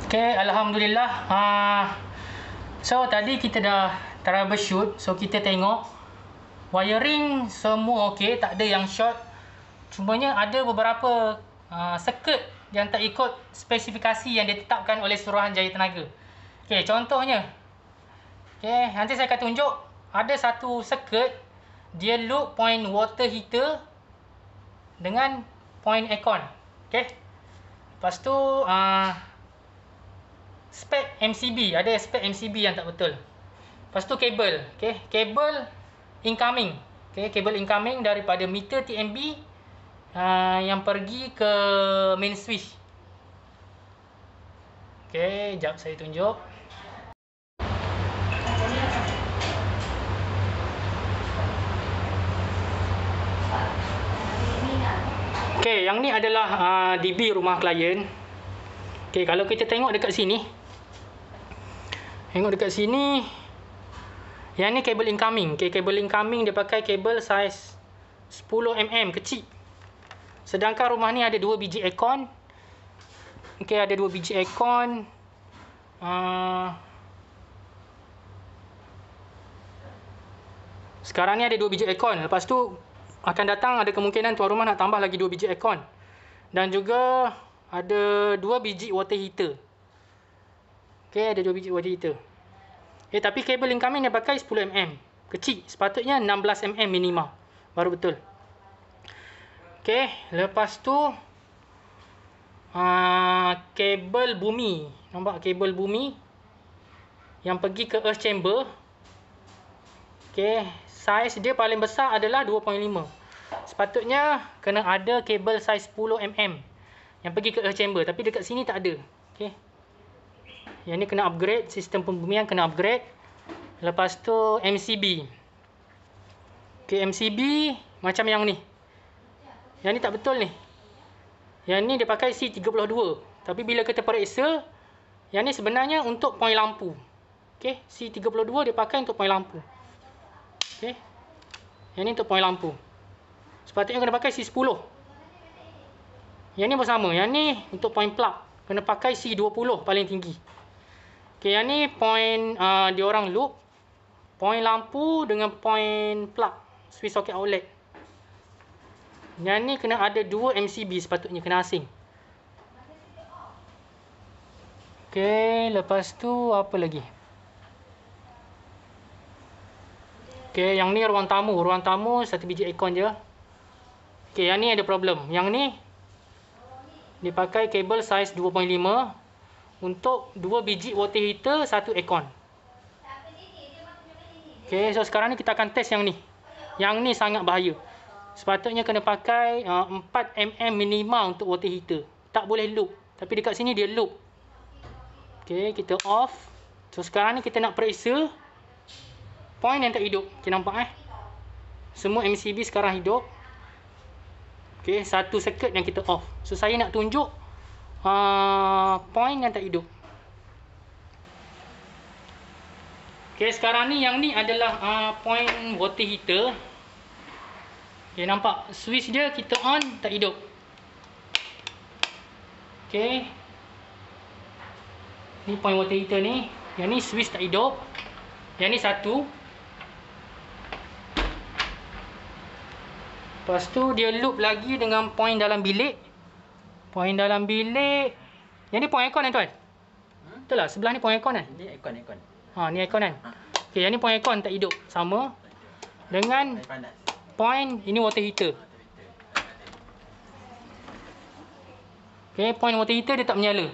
Okay, Alhamdulillah. So tadi kita dah troubleshoot. So kita tengok wiring semua okey, tak ada yang short. Cumanya ada beberapa circuit yang tak ikut spesifikasi yang ditetapkan oleh Suruhanjaya Tenaga. Okey, contohnya. Okey, nanti saya akan tunjuk ada satu circuit dia loop point water heater dengan point aircon. Okey. Lepas tu spek MCB, ada spek MCB yang tak betul. Lepas tu kabel, okey, kabel incoming. Okey, kabel incoming daripada meter TMB yang pergi ke main switch. Okey, jap saya tunjuk. Okey, yang ni adalah DB rumah klien. Okey, kalau kita tengok dekat sini. Tengok dekat sini. Yang ni kabel incoming. Okey, kabel incoming dia pakai kabel saiz 10mm kecil. Sedangkan rumah ni ada 2 biji aircon. Okey, ada 2 biji aircon. Sekarang ni ada 2 biji aircon. Lepas tu akan datang ada kemungkinan tuan rumah nak tambah lagi 2 biji aircon. Dan juga ada 2 biji water heater. Okey, ada 2 biji water heater. Tapi kabel incoming dia pakai 10mm. Kecil. Sepatutnya 16mm minima. Baru betul. Okey, lepas tu kabel bumi. Nampak kabel bumi yang pergi ke earth chamber. Okey, saiz dia paling besar adalah 2.5. Sepatutnya kena ada kabel saiz 10mm yang pergi ke earth chamber, tapi dekat sini tak ada. Okey. Yang ni kena upgrade, sistem pembumian kena upgrade. Lepas tu MCB. Okey, MCB macam yang ni. Yang ni tak betul ni. Yang ni dia pakai C32. Tapi bila kita periksa, yang ni sebenarnya untuk point lampu. Okey, C32 dia pakai untuk point lampu. Okey. Yang ni untuk point lampu. Sepatutnya kena pakai C10. Yang ni pun sama. Yang ni untuk point plug. Kena pakai C20 paling tinggi. Okey, yang ni point dia orang loop. Point lampu dengan point plug. Switch socket outlet. Yang ni kena ada 2 MCB sepatutnya. Kena asing. Okey, lepas tu apa lagi? Okey, yang ni ruang tamu. Ruang tamu 1 biji aircon je. Okey, yang ni ada problem. Yang ni dia pakai kabel saiz 2.5 untuk 2 biji water heater, 1 aircon. Okey, so sekarang ni kita akan test yang ni. Yang ni sangat bahaya. Sepatutnya kena pakai 4mm minima untuk water heater. Tak boleh loop. Tapi dekat sini dia loop. Okey, kita off. So sekarang ni kita nak periksa point yang tak hidup. Okey, nampak semua MCB sekarang hidup. Okey, satu circuit yang kita off. So saya nak tunjuk point yang tak hidup. Okey, sekarang ni yang ni adalah point water heater. Okey, nampak switch dia kita on tak hidup. Okey. Ni point water heater ni. Yang ni switch tak hidup. Yang ni satu. Lepas tu dia loop lagi dengan point dalam bilik. Point dalam bilik. Yang ni point aircon kan tuan? Betul lah, sebelah ni point aircon kan? Ni aircon. Ni aircon kan? Okey, yang ni point aircon tak hidup. Sama dengan point ini water heater. Okey, point water heater dia tak menyala.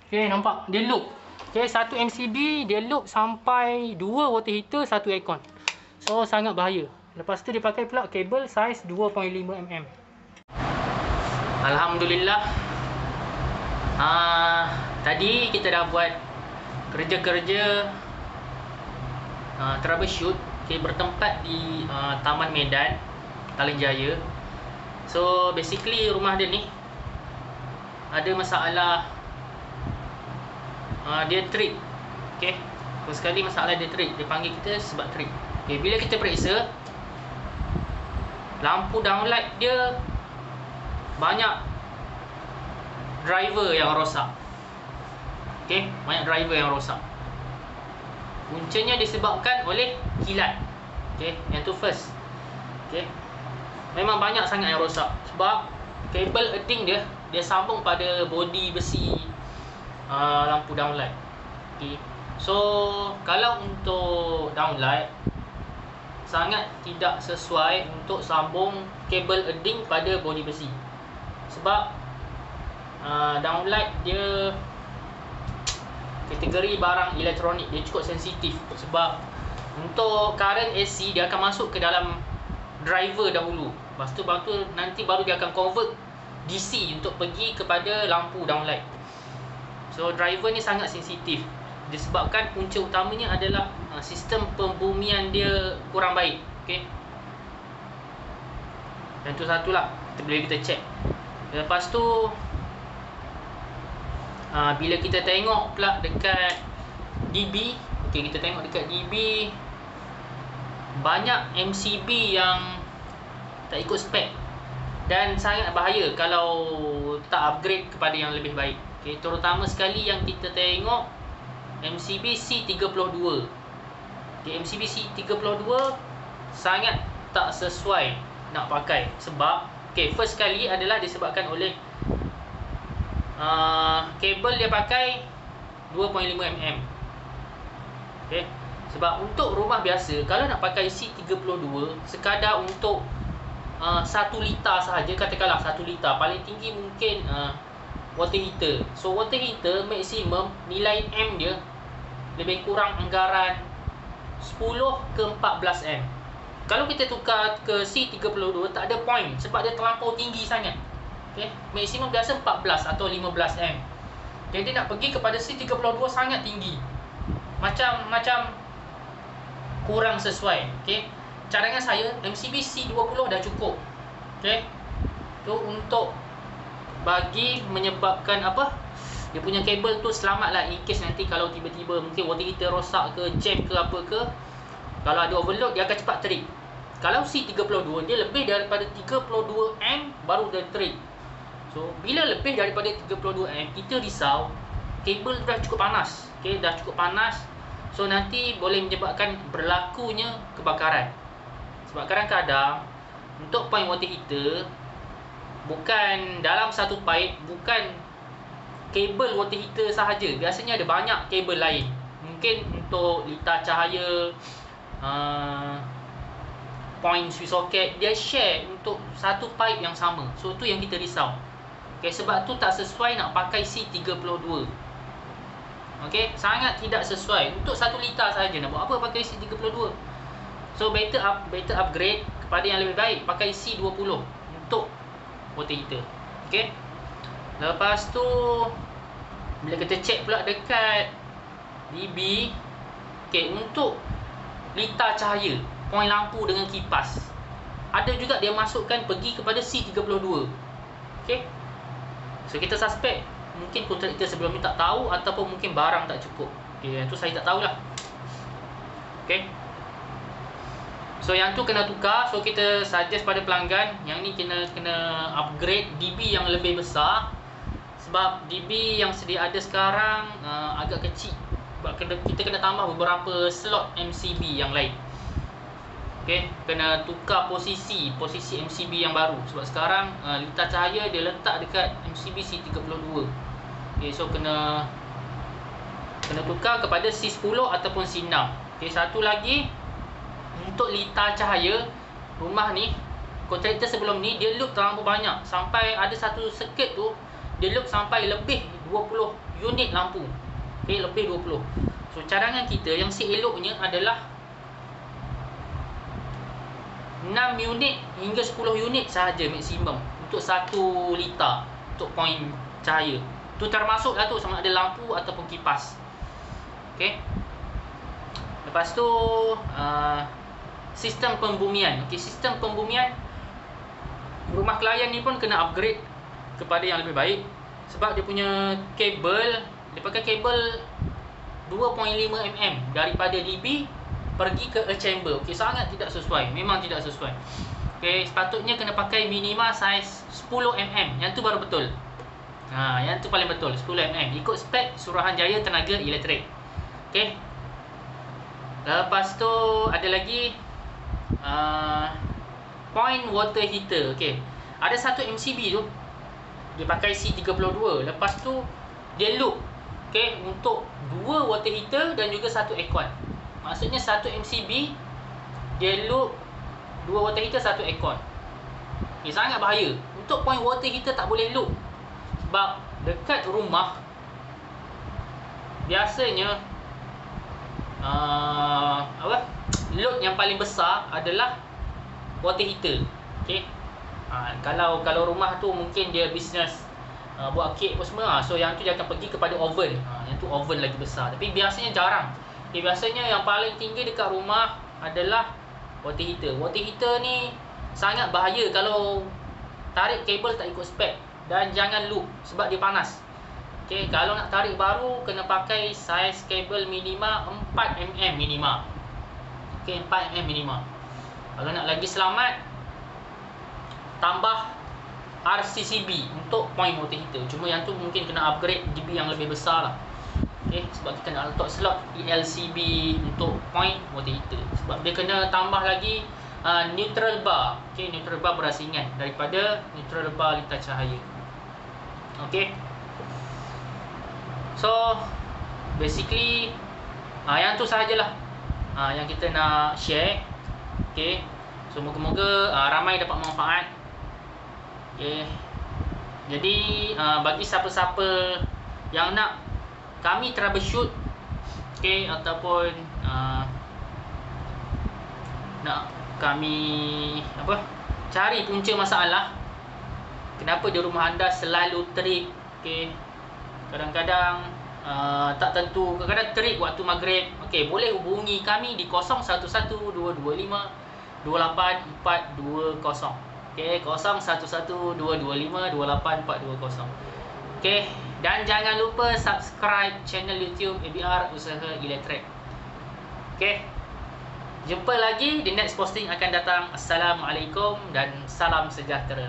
Okey, nampak? Dia loop. Okey, 1 MCB dia loop sampai 2 water heater, 1 aircon. So sangat bahaya. Lepas tu dia pakai pula kabel saiz 2.5mm. Alhamdulillah. Tadi kita dah buat kerja-kerja troubleshoot. Okay, bertempat di Taman Medan, Petaling Jaya. So basically rumah dia ni ada masalah dia trip. Okay, first sekali masalah dia trip. Dia panggil kita sebab trip. Okay, bila kita periksa lampu downlight dia banyak driver yang rosak. Okey, banyak driver yang rosak. Puncanya disebabkan oleh kilat. Okey, yang tu first. Okey. Memang banyak sangat yang rosak sebab kabel earthing dia sambung pada bodi besi lampu downlight. Okey. So, kalau untuk downlight sangat tidak sesuai untuk sambung kabel earthing pada bodi besi. Sebab downlight dia kategori barang elektronik, dia cukup sensitif. Sebab untuk current AC dia akan masuk ke dalam driver dahulu. Lepas tu nanti baru dia akan convert DC untuk pergi kepada lampu downlight. So driver ni sangat sensitif disebabkan punca utamanya adalah sistem pembumian dia kurang baik. Okey. Dan tu satulah kita check. Lepas tu bila kita tengok pula dekat DB, okey, kita tengok dekat DB banyak MCB yang tak ikut spek dan sangat bahaya kalau tak upgrade kepada yang lebih baik. Okey, terutama sekali yang kita tengok MCB C32. Okey, MCB C32 sangat tak sesuai nak pakai sebab first sekali adalah disebabkan oleh kabel dia pakai 2.5 mm. Okey, sebab untuk rumah biasa kalau nak pakai C32 sekadar untuk 1 liter sahaja, katakanlah 1 liter, paling tinggi mungkin water heater. So water heater maksimum nilai M dia lebih kurang anggaran 10 ke 14 M. Kalau kita tukar ke C32 tak ada point sebab dia terlampau tinggi sangat. Okey, maksimum biasa 14 atau 15 M. Jadi nak pergi kepada C32 sangat tinggi. Macam kurang sesuai. Okey. Cadangan saya MCB C20 dah cukup. Okey. Tu untuk bagi menyebabkan apa? Dia punya kabel tu selamatlah in case nanti kalau tiba-tiba mungkin water heater rosak ke, jam ke apa ke. Kalau ada overload dia akan cepat trip. Kalau C32 dia lebih daripada 32 M baru dia trip. So bila lebih daripada 32 M kita risau kabel dah cukup panas. Okey, dah cukup panas. So nanti boleh menyebabkan berlakunya kebakaran. Sebab kadang-kadang untuk point water heater bukan dalam satu pipe, bukan kabel water heater sahaja. Biasanya ada banyak kabel lain. Mungkin untuk litar cahaya, point switch socket, dia share untuk satu pipe yang sama. So tu yang kita risau. Okay, sebab tu tak sesuai nak pakai C32. Okay, sangat tidak sesuai. Untuk 1 liter sahaja nak buat apa pakai C32. So better upgrade kepada yang lebih baik, pakai C20 untuk water heater. Okay. Lepas tu bila kita check pula dekat DB, okay, untuk litar cahaya, point lampu dengan kipas, ada juga dia masukkan pergi kepada C32. Okay. So kita suspect mungkin kontraktor sebelum ni tak tahu ataupun mungkin barang tak cukup. Okay, yang tu saya tak tahulah. Okay. So yang tu kena tukar. So kita suggest pada pelanggan yang ni kena upgrade DB yang lebih besar. Sebab DB yang sedia ada sekarang agak kecil. Sebab kita kena tambah beberapa slot MCB yang lain. Okay, kena tukar posisi MCB yang baru. Sebab sekarang litar cahaya dia letak dekat MCB C32. Okay, so kena tukar kepada C10 ataupun C6. Okay, satu lagi untuk litar cahaya rumah ni, kontraktor sebelum ni dia loop terlalu banyak. Sampai ada satu circuit tu dia loop sampai lebih 20 unit lampu. Okay, lebih 20. So cadangan kita yang seeloknya adalah 6 unit hingga 10 unit sahaja maksimum untuk 1 liter untuk point cahaya. Tu termasuklah tu sama ada lampu ataupun kipas. Okey. Lepas tu sistem pembumian. Okey, sistem pembumian rumah klien ni pun kena upgrade kepada yang lebih baik sebab dia punya kabel, dia pakai kabel 2.5 mm daripada DB pergi ke air chamber. Okey, sangat tidak sesuai. Memang tidak sesuai. Okey, sepatutnya kena pakai minima saiz 10 mm. Yang tu baru betul. Yang tu paling betul, 10 mm. Ikut spek Suruhanjaya Tenaga Elektrik. Okey. Lepas tu ada lagi point water heater. Okey. Ada satu MCB tu dia pakai C32. Lepas tu dia loop, okey, untuk 2 water heater dan juga 1 aircon. Maksudnya satu MCB dia loop 2 water heater, 1 aircon. Sangat bahaya. Untuk point water heater tak boleh loop. Sebab dekat rumah biasanya load yang paling besar adalah water heater. Okey. Kalau rumah tu mungkin dia bisnes buat kek apa semua, so yang tu dia akan pergi kepada oven. Yang tu oven lagi besar. Tapi biasanya jarang. Biasanya yang paling tinggi dekat rumah adalah water heater. Water heater ni sangat bahaya kalau tarik kabel tak ikut spek, dan jangan loop sebab dia panas. Okey, kalau nak tarik baru kena pakai saiz kabel minima 4mm minima. Okey, 4mm minima. Kalau nak lagi selamat, tambah RCCB untuk point water heater. Cuma yang tu mungkin kena upgrade DB yang lebih besar lah. Okey, sebab kita nak letak slot ELCB untuk point water heater. Sebab dia kena tambah lagi neutral bar. Okey, neutral bar berasingan daripada neutral bar lintah cahaya. Okey. So basically yang tu sahajalah yang kita nak share. Okey. So moga-moga ramai dapat manfaat. Okey. Jadi bagi siapa-siapa yang nak kami troubleshoot, okey, ataupun nak kami cari punca masalah kenapa di rumah anda selalu terik. Okey, kadang-kadang tak tentu, kadang-kadang terik waktu maghrib. Okey, boleh hubungi kami di 011225284220. Okey, 011225284220. Okey, dan jangan lupa subscribe channel YouTube ABR Usaha Elektrik. Okey. Jumpa lagi di next posting akan datang. Assalamualaikum dan salam sejahtera.